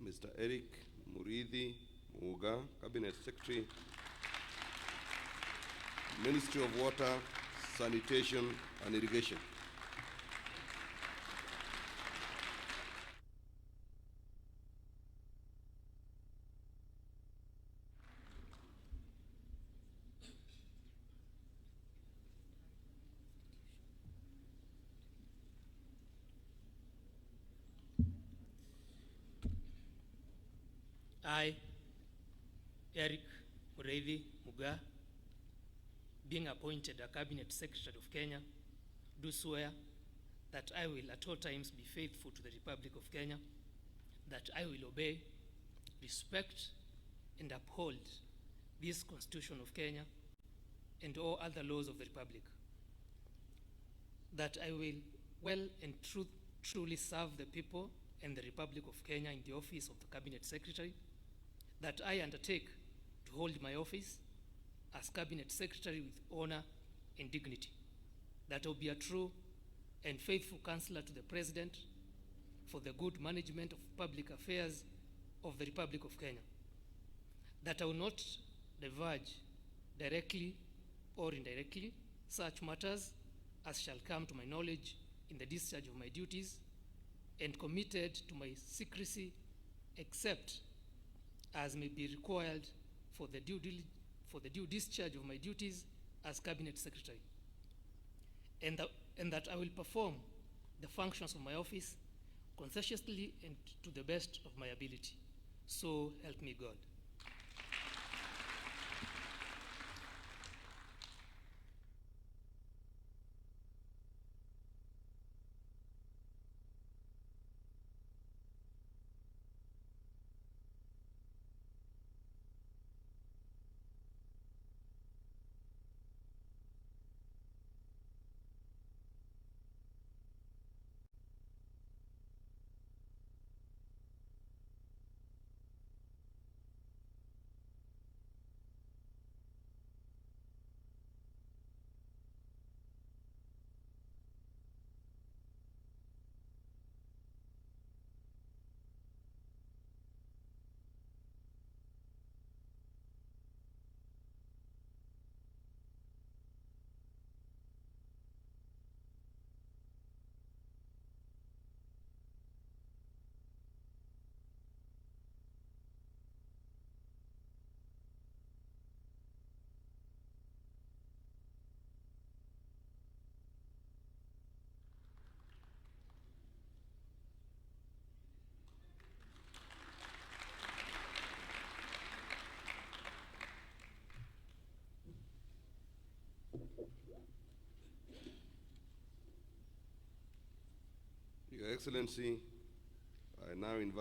Mr. Eric Mugaa, Cabinet Secretary, Ministry of Water, Sanitation and Irrigation. I, Eric Mugaa, being appointed a Cabinet Secretary of Kenya, do swear that I will at all times be faithful to the Republic of Kenya, that I will obey, respect, and uphold this Constitution of Kenya and all other laws of the Republic, that I will well and truly serve the people and the Republic of Kenya in the office of the Cabinet Secretary, that I undertake to hold my office as Cabinet Secretary with honor and dignity, that I will be a true and faithful counselor to the President for the good management of public affairs of the Republic of Kenya, that I will not diverge directly or indirectly such matters as shall come to my knowledge in the discharge of my duties, and committed to my secrecy except as may be required for the due discharge of my duties as Cabinet Secretary, and that I will perform the functions of my office conscientiously and to the best of my ability. So help me God. Your Excellency, I now invite